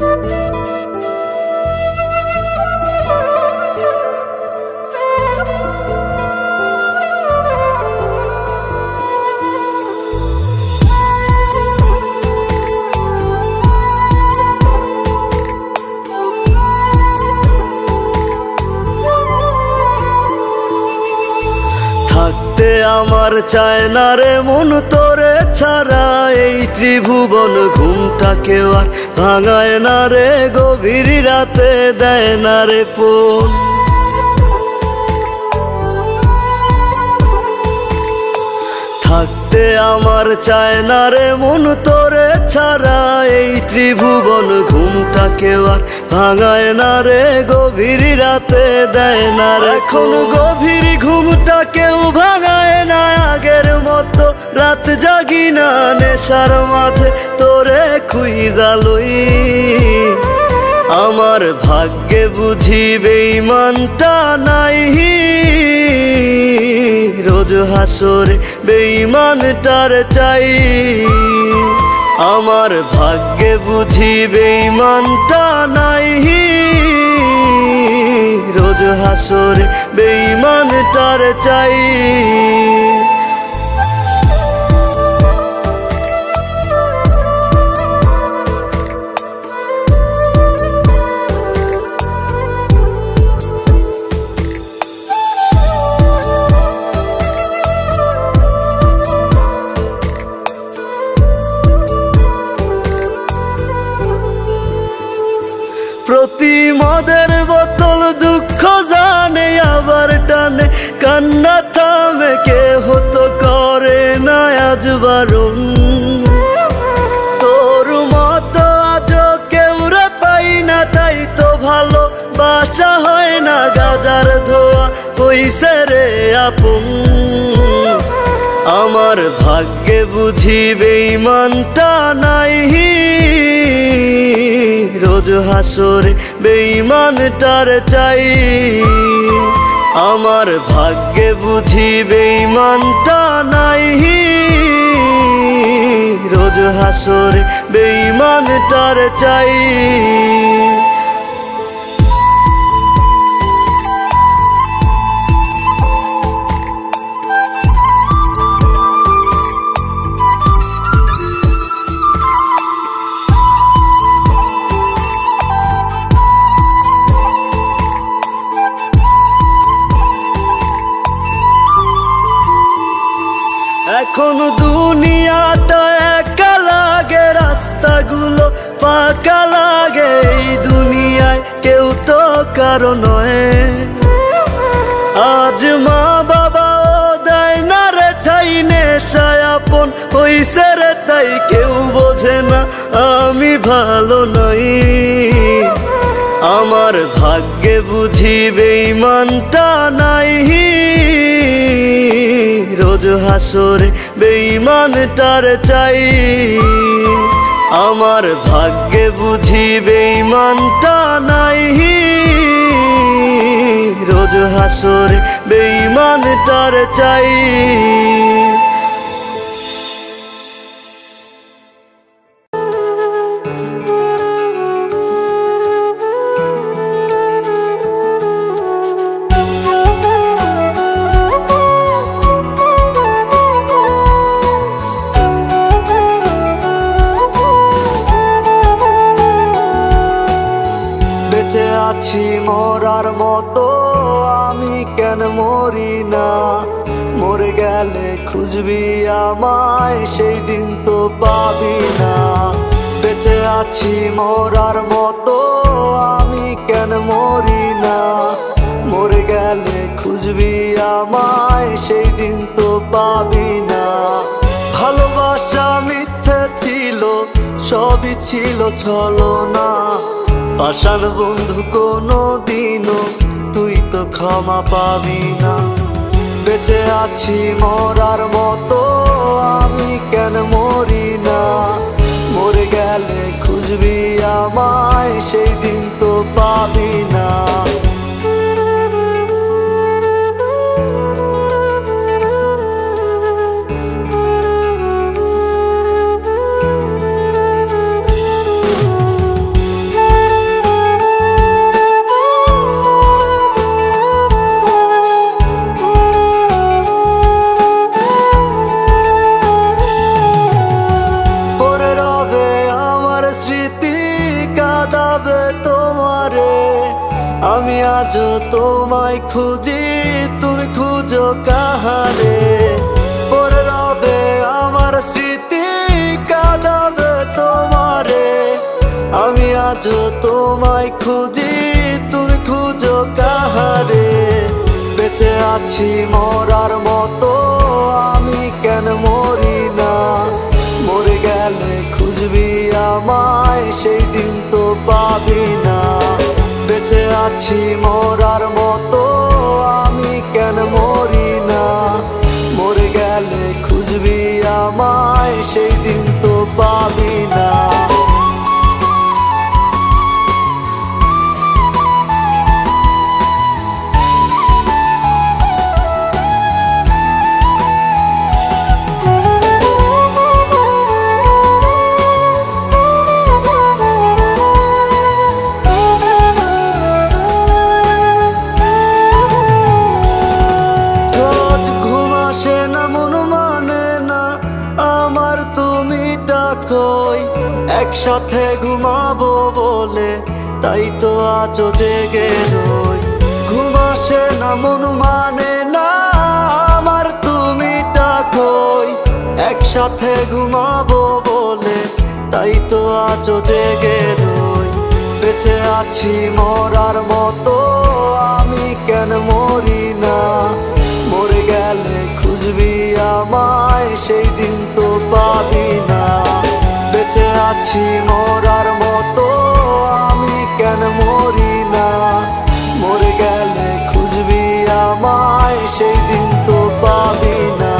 থাকতে আমার চায় না রে মন তোরে ছাড়া, এই ত্রিভুবন ঘুমটাকেও আর ভাঙায় না রে, গভীর রাতে দেয় না রে ফোন। থাকতে আমার চায় না রে মন তোরে ছাড়া, এই ত্রিভুবন ঘুমটাকেও আর ভাঙায় না রে, গভীর রাতে দেয় না রে। এখন গভীর ঘুমটা কেউ ভাঙায় না, আগের মতো রাত জাগি না, নেশার মাঝে তোরে খুঁজা লই। আমার ভাগ্যে বুঝি বেঈমানটা নাই, রোজ হাসরে বেঈমানটার চাই। আমার ভাগ্যে বুঝি বেঈমানটা নাই, রোজ হাসরে বেঈমানটার চাই। প্রতি মদের বোতল দুঃখ জানে আবার টানে, কান্না থামে কে হতো করে না আজ বারণ। তোর মতো আজও কেউ রে পাই না, তাই তো ভালো বাসা হয় না, গাজার ধোয়া হইছে রে আপন। আমার ভাগ্যে বুঝি বেঈমানটা নাই, রোজ হাসরে বেঈমানটার চাই। আমার ভাগ্যে বুঝি বেঈমানটা নাই, রোজ হাসরে বেঈমানটার চাই। এখন দুনিয়াটা একা লাগে, রাস্তাগুলো ফাঁকা লাগে, এই দুনিয়ায় কেউ তো কারো নয়। আজ মা বাবাও দেয় না রে ঠাই, নেশায় আপন হইছে রে তাই কেউ বোঝে না আমি ভালো নই। আমার ভাগ্যে বুঝি বেঈমানটা নাই, রোজ হাসরে বেঈমানটার চাই। আমার ভাগ্যে বুঝি বেঈমানটা নাই, রোজ হাসরে বেঈমানটার চাই। বেঁচে আছি মরার মতো আমি কেন মরি না, মরে গেলে খুঁজবি আমায় সেই দিন তো পাবি না। বেঁচে আছি মরার মতো আমি কেন মরি না, মরে গেলে খুঁজবি আমায় সেই দিন তো পাবি না। ভালোবাসা মিথ্যে ছিল, সবই ছিল ছলনা, পাষাণ বন্ধু কোনো দিনও তুই তো ক্ষমা পাবি না। বেঁচে আছি মরার মতো আমি কেন মরি না, মরে গেলে খুঁজবি আমায় সেই দিন তো পাবি না। আমি আজও তোমায় খুঁজি, তুমি খুঁজো কাহারে। পরে রবে আমার স্মৃতি, কাঁদাবে তোমারে। আমি আজও তোমায় খুঁজি, তুমি খুঁজো কাহারে। বেঁচে আছি মরার মতো, আমি কেন মরি না? মরে গেলে খুঁজবি আমায়, সেই দিন তো পাবি না। বেঁচে আছি মরার মতো, আমি কেন মরি না? মরে গেলে খুঁজবি আমায়, সেই দিন তো পাবি না। একসাথে ঘুমাবো বলে তাই তো আজও জেগে রই। ঘুম আসে না, মন মানে না আমার, তুমি ডাকোই। একসাথে ঘুমাবো বলে তাই তো আজও জেগে রই। বেঁচে আছি মরার মতো, আমি কেন মরি না? মরে গেলে খুঁজবি আমায়, সেই দিন তো পাবি না। বেঁচে আছি মরার মতো, আমি কেন মরি না? মরে গেলে খুঁজবি আমায়, সেই দিন তো পাবি না।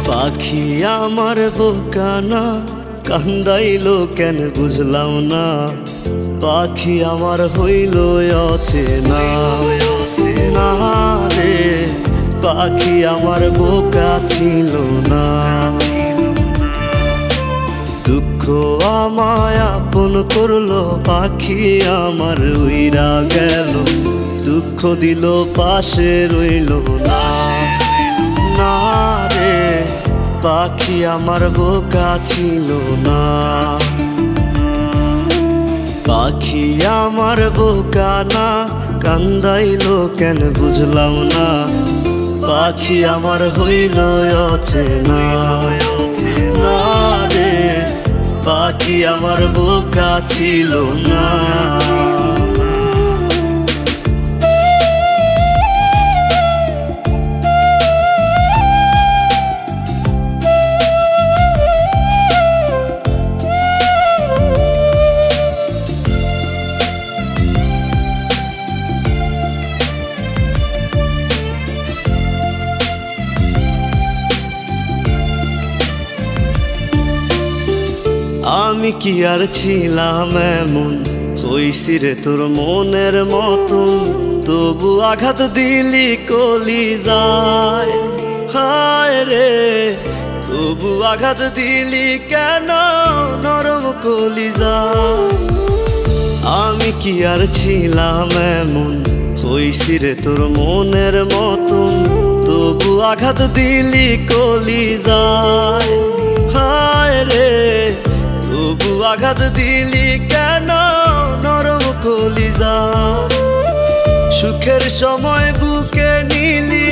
পাখি আমার বোকা না, কান্দাইলো কেন বুঝলাম না? পাখি আমার হইল অচেনা না রে। পাখি আমার বোকা ছিল না। দুঃখ আমায় আপন করলো, পাখি আমার উইরা গেল। দুঃখ দিল পাশে রইল না না রে। পাখি আমার বোকা ছিল না। পাখি আমার বোকা না, কান্দাইলো কেন বুঝলাম না? পাখি আমার হইল অচেনা না রে। পাখি আমার বোকা ছিল না। আমি কি আর ছিলাম এমন, হইছি রে তোর মনের মতন। তবু আঘাত দিলি কলিজায়, হায় রে। তবু আঘাত দিলি কেন নরম কলিজায়? আমি কি আর ছিলাম এমন, হইছি রে তোর মনের মতন। তবু আঘাত দিলি কলিজায়, হায় রে। তবু আঘাত দিলি কেন নরম কলিজায়? সুখের সময় বুকে নিলি,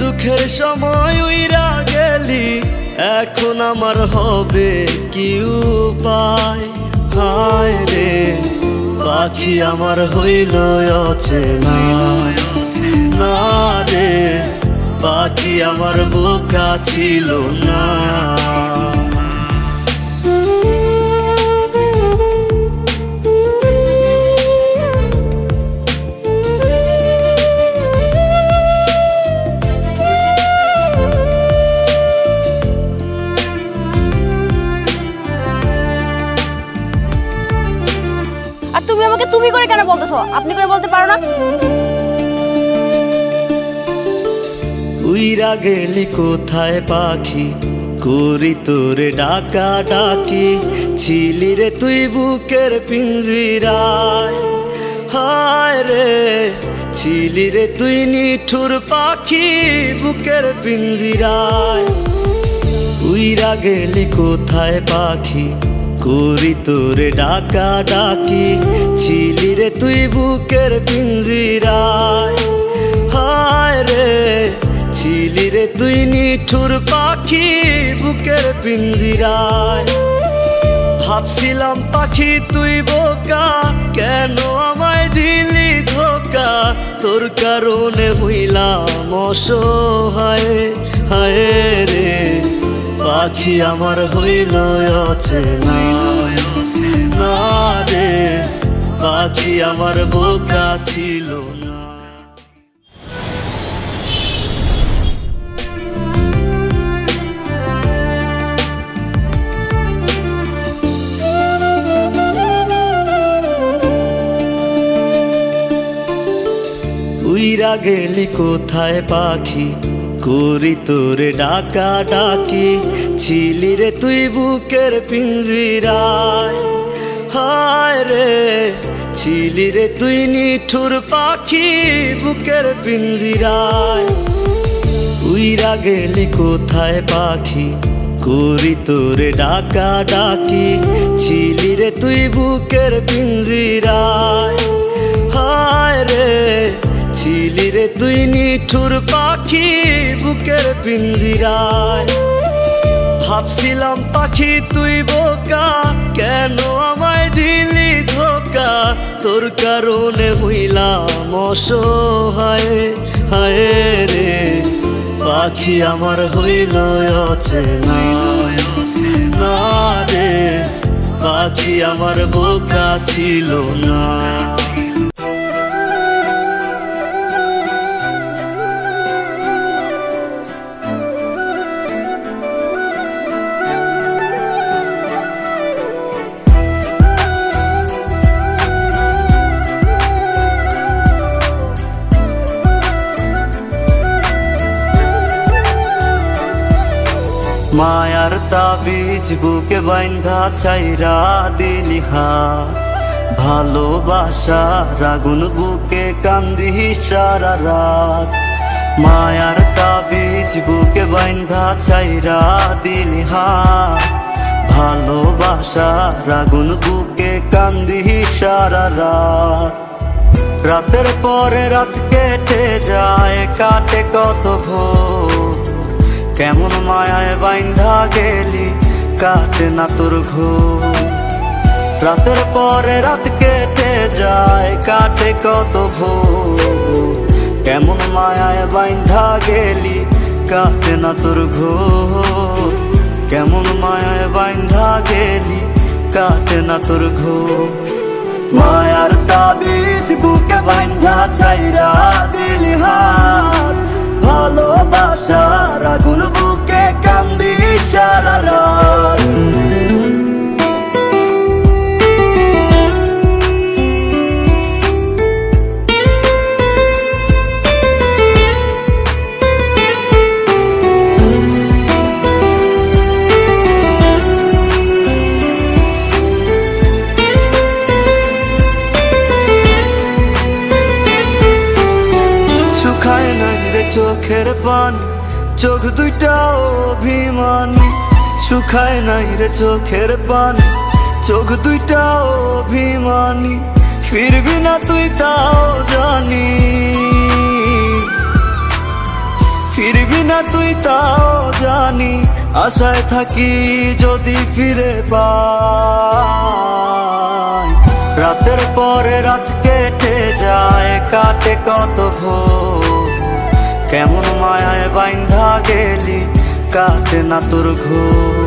দুঃখের সময় উইরা গেলি। এখন আমার হবে কি উপায়? হায় রে, পাখি আমার হইল অচেনা না রে। পাখি আমার বোকা ছিল না। আর তুমি আমাকে তুমি করে কেন বলতেছো? আপনি করে বলতে পারো না? উইরা গেলি কোথায় পাখি, করি তোরে ডাকা ডাকি, ছিলি রে তুই বুকের পিঞ্জিরায়। হায় রে ছিলি রে তুই নিঠুর পাখি বুকের পিঞ্জিরায়। উইরা গেলি কোথায় পাখি, করি তোরে ডাকা ডাকি, ছিলি রে তুই বুকের পিঞ্জিরায়। হায় রে ছিলি রে তুই নিঠুর পাখি বুকের পিঞ্জিরায়। ভাবছিলাম পাখি তুই বোকা, কেন আমায় দিলি ধোকা, তোর কারণে হইলাম অসহায়। হায় রে পাখি আমার হইল অচেনা, না রে পাখি আমার বোকা ছিল না। উইরা গেলি কোথায় পাখি, করি তোরে ডাকা ডাকি, ছিলি রে তুই বুকের পিঞ্জিরায়। হায় রে ছিলি রে তুই নিঠুর পাখি বুকের পিঞ্জিরায়। উইরা গেলি কোথায় পাখি, করি তোরে ডাকা ডাকি, ছিলি রে তুই বুকের পিঞ্জিরায়। হায় রে ছিলি রে তুই নিঠুর পাখি বুকের পিঞ্জিরায়। ভাবছিলাম পাখি তুই বোকা, কেন আমায় দিলি ধোকা, তোর কারণে হইলাম অসহায়। হায় রে পাখি আমার হইল অচেনা, না রে পাখি আমার বোকা ছিল না। মায়ার তাবিজ বুকে বাইন্ধা ছাইরা দিলি হাত, ভালোবাসা আগুন বুকে কান্দি সারা রাত। মায়ার তাবিজ বুকে বাইন্ধা ছাইরা দিলি হাত, ভালোবাসা আগুন বুকে কান্দি সারা রাত। রাতের পরে রাত কেটে যায়, কাটে কত ভোর, কেমন মায়ায় বাইন্ধা গেলি কাটে না তোর ঘোর। রাতের পরে রাত কেটে যায়, কাটে কত ভোর, কেমন মায়ায় বাইন্ধা গেলি কাটে না তোর ঘোর। কেমন মায়ায় বাইন্ধা গেলি কাটে না তোর ঘোর। মায়ার তাবিজ বুকে বাইন্ধা ছাইরা দিলি হাত, ভালোবাসার আগুন বুকে কান্দি সারা রাত। শুকায় নাই রে চোখের পানি, চোখ দুইটা অভিমানী। শুকায় নাই রে চোখের পানি, চোখ দুইটা অভিমানী। ফিরবি না তুই তাও জানি, ফিরবি না তুই তাও জানি। আশায় থাকি যদি ফিরে পাই। রাতের পরে রাত কেটে যায়, কাটে কত ভোর, কেমন মায়ায় বাইন্ধা গেলি কাটে না তোর ঘোর।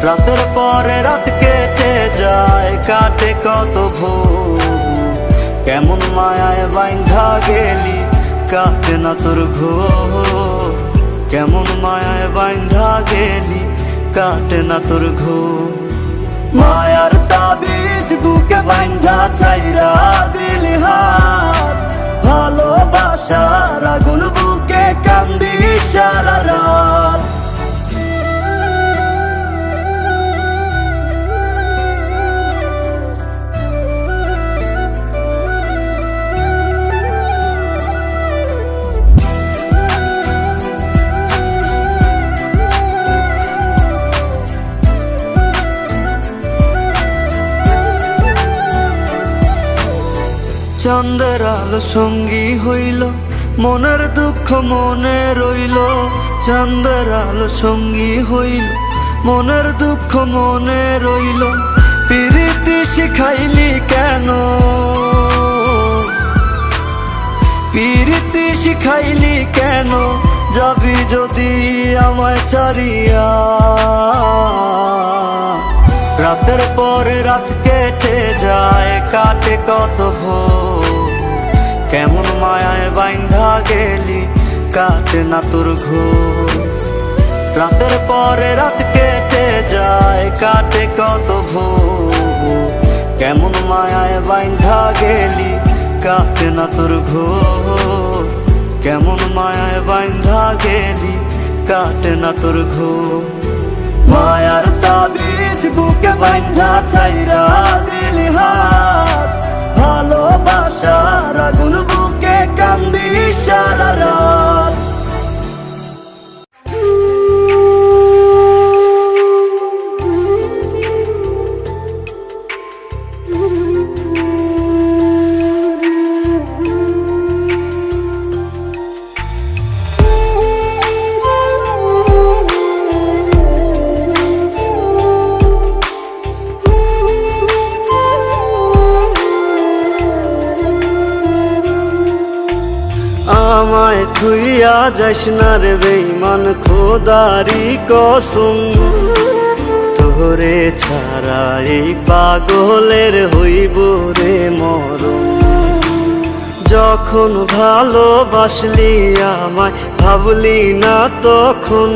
রাতের পরে রাত কেটে যায়, কাটে কত ভোর, কেমন মায়ায় বাইন্ধা গেলি কাটে না তোর ঘোর। কেমন মায়ায় বাইন্ধা গেলি কাটে না তোর ঘোর। মায়ার তাবিজ বুকে বাইন্ধা ছাইরা দিলি হাত, ভালোবাসার আগুন বুকে কান্দি সারা রাত। চাঁদের আলো সঙ্গী হইল, মনের দুঃখ মনে রইল। চাঁদের আলো সঙ্গী হইল, মনের দুঃখ মনে রইল। প্রীতি শিখাইলি কেন, প্রীতি শিখাইলি কেন, যাবি যদি আমায় ছাড়িয়া। রাতের পরে রাত কেটে যায়, কাটে কত ভোর, কেমন মায়ায় বাইন্ধা গেলি, কাটে না তোর ঘোর। রাতের পরে রাত কেটে যায়, কাটে কত ভোর, কেমন মায়ায় বাইন্ধা গেলি, কাটে না তোর ঘোর। কেমন মায়ায় বাইন্ধা গেলি, কাটে না তোর ঘোর। মায়ার তাবিজ বুকে বাইন্ধা ছাইরা দিলি হাত, ভালোবাসার আগুন বুকে কান্দি সারা রাত। আমায় থুইয়া যাস না রে বেঈমান, খোদারি কসম, তোরে ছাড়া এই পাগলের হইব রে মরণ। যখন ভালোবাসলি আমায় ভাবলি না তখন,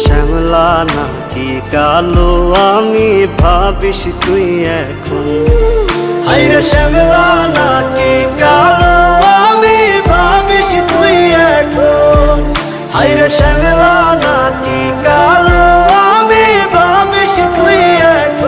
শ্যামলা নাকি কালো আমি ভাবিস তুই এখন। হাইরে শ্যামলা নাকি কালো আমি ভাবিস তুই এখন। হাইরে শ্যামলা নাকি কালো আমি ভাবিস তুই এখন।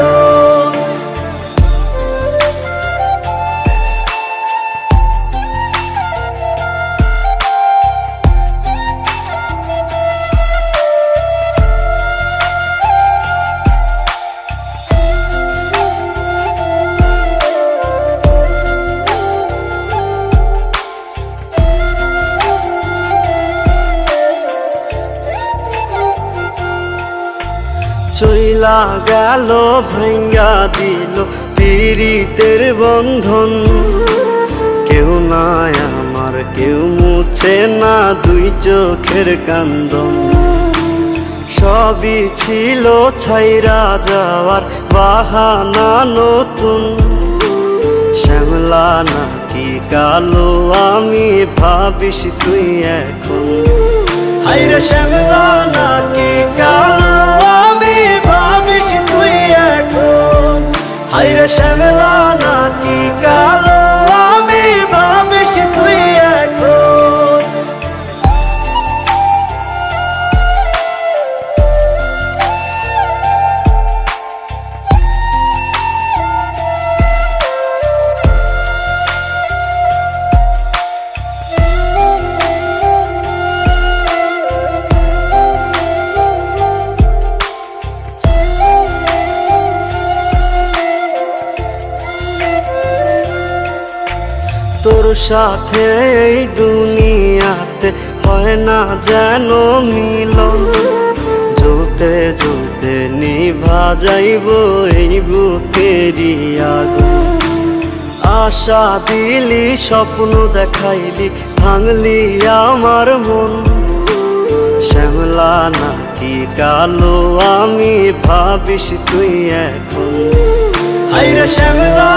চইলা গেল ভাঙ্গা দিল পীড়িতের বন্ধন, কেউ নাই আমার কেউ মুছে না দুই চোখের কান্দন। সবই ছিল ছাইরা যাওয়ার বাহানা নতুন, শ্যামলা নাকি কালো আমি ভাবিস তুই এখন। হাইরে শ্যামলা নাকি কালো আমি ভাবিস তুই এখন। হাইরে শ্যামলা নাকি কালো আমি ভাবিস তুই এখন। তোর সাথে এই দুনিয়াতে হয় না যেন মিলন, জ্বলতে জ্বলতে নিভা যাইব এই বুকেরই আগুন। আশা দিলি স্বপ্ন দেখাইলি ভাঙলি আমার মন, শ্যামলা নাকি কালো আমি ভাবিস তুই এখন। হাইরে শ্যামলা